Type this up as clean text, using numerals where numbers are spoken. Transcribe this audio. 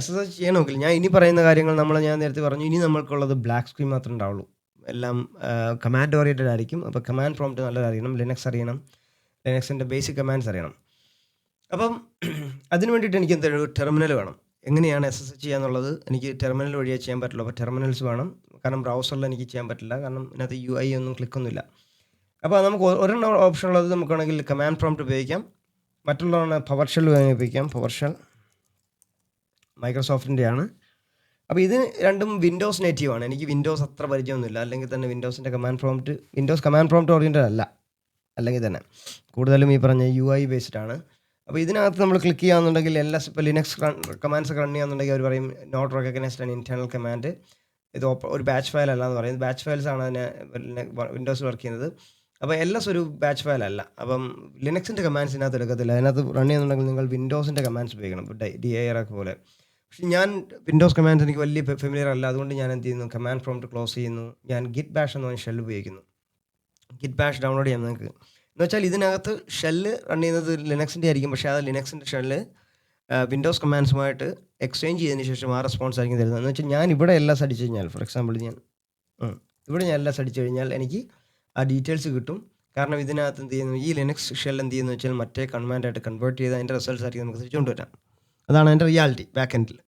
SSH ചെയ്യണമെങ്കിൽ ഞാൻ ഇനി പറയുന്ന കാര്യങ്ങൾ ഞാൻ നേരത്തെ പറഞ്ഞു. ഇനി നമ്മൾക്കുള്ളത് ബ്ലാക്ക് സ്ക്രീൻ മാത്രമേ ഉണ്ടാവുള്ളൂ. എല്ലാം കമാൻഡ് ഓറിയൻറ്റഡ് ആയിരിക്കും. അപ്പോൾ കമാൻഡ് പ്രോംപ്റ്റ് നല്ലതറിയണം. ലിനക്സ് അറിയണം. ലിനക്സിൻ്റെ ബേസിക് കമാൻഡ്സ് അറിയണം. അപ്പം അതിന് വേണ്ടിയിട്ട് എനിക്ക് എന്തൊരു ടെർമിനൽ വേണം. എങ്ങനെയാണ് SSH ചെയ്യാന്നുള്ളത് എനിക്ക് ടെർമിനൽ വഴിയേ ചെയ്യാൻ പറ്റുള്ളൂ. അപ്പോൾ ടെർമിനൽസ് വേണം. കാരണം ബ്രൗസറിൽ എനിക്ക് ചെയ്യാൻ പറ്റില്ല. കാരണം ഇതിനകത്ത് UI ഒന്നും ക്ലിക്കൊന്നുമില്ല. അപ്പോൾ നമുക്ക് ഒരെണ്ണം ഓപ്ഷൻ ഉള്ളത് നമുക്ക് വേണമെങ്കിൽ കമാൻഡ് പ്രോംപ്റ്റ് ഉപയോഗിക്കാം. മറ്റുള്ളതാണ് പവർ ഷെൽ ഉപയോഗിക്കാം. പവർ ഷെൽ മൈക്രോസോഫ്റ്റിൻ്റെയാണ്. അപ്പോൾ ഇത് രണ്ടും വിൻഡോസ് നേറ്റീവാണ്. എനിക്ക് വിൻഡോസ് അത്ര പരിചയമൊന്നുമില്ല. അല്ലെങ്കിൽ തന്നെ വിൻഡോസിൻ്റെ വിൻഡോസ് കമാൻഡ് പ്രോംപ്റ്റ് ഓറിയൻറ്റഡ് അല്ല. അല്ലെങ്കിൽ തന്നെ കൂടുതലും ഈ പറഞ്ഞ UI ബേസ്ഡ് ആണ്. അപ്പോൾ ഇതിനകത്ത് നമ്മൾ ക്ലിക്ക് ചെയ്യുകയാണെന്നുണ്ടെങ്കിൽ ഇപ്പോൾ ലിനക്സ് കമാൻഡ്സ് ഒക്കെ റൺ ചെയ്യുകയാണെന്നുണ്ടെങ്കിൽ അവർ പറയും not recognised an internal command. ഇത് ഒരു ബാച്ച് ഫയൽ അല്ല എന്ന് പറയുന്നത്. ബാച്ച് ഫയൽസ് ആണ് അതിനെ വിൻഡോസ് വർക്ക് ചെയ്യുന്നത്. അപ്പോൾ LS ഒരു ബാച്ച് ഫയൽ അല്ല. അപ്പം ലിനക്സിൻ്റെ കമാൻഡ്സ് ഇതിനകത്ത് എടുക്കത്തില്ല. അതിനകത്ത് റൺ ചെയ്യുന്നുണ്ടെങ്കിൽ നിങ്ങൾ വിൻഡോസിൻ്റെ കമാൻഡ്സ് ഉപയോഗിക്കണം. DIR ഒക്കെ പോലെ. പക്ഷേ ഞാൻ വിൻഡോസ് കമാൻഡ്സ് എനിക്ക് വലിയ ഫെമിലിയർ അല്ല. അതുകൊണ്ട് ഞാൻ എന്ത് ചെയ്യുന്നു, കമാൻഡ് പ്രോംപ്റ്റ് ക്ലോസ് ചെയ്യുന്നു. ഞാൻ ഗിറ്റ് ബാഷ് എന്ന് പറഞ്ഞ ഷെൽ ഉപയോഗിക്കുന്നു. ഗിറ്റ് ബാഷ് ഡൗൺലോഡ് ചെയ്യാം നിങ്ങൾക്ക്. എന്ന് വെച്ചാൽ ഇതിനകത്ത് ഷെല്ല് റൺ ചെയ്യുന്നത് ലിനക്സിൻ്റെ ആയിരിക്കും. പക്ഷേ അത് ലിനക്സിൻ്റെ ഷെല്ല് വിൻഡോസ് കമാൻഡ്സുമായിട്ട് എക്സ്ചേഞ്ച് ചെയ്തതിന് ശേഷം ആ റെസ്പോൺസ് ആയിരിക്കും തരുന്നത്. എന്ന് വെച്ചാൽ ഞാൻ ഇവിടെ LS അടിച്ചു കഴിഞ്ഞാൽ, ഫോർ എക്സാമ്പിൾ ഇവിടെ ഞാൻ LS അടിച്ചു കഴിഞ്ഞാൽ എനിക്ക് ആ ഡീറ്റെയിൽസ് കിട്ടും. കാരണം ഇതിനകത്ത് എന്ത് ചെയ്യുന്നു, ഈ ലിനക്സ് ഷെൽ എന്ത് ചെയ്യുന്നു വെച്ചാൽ മറ്റേ കമാൻഡായിട്ട് കൺവേർട്ട് ചെയ്ത് അതിൻ്റെ റിസൾട്ട്സ് ആയിരിക്കും നമുക്ക് തിരിച്ചുകൊണ്ടുവരാം. അതാണ് അതിൻ്റെ റിയാലിറ്റി ബാക്ക് എൻഡിൽ.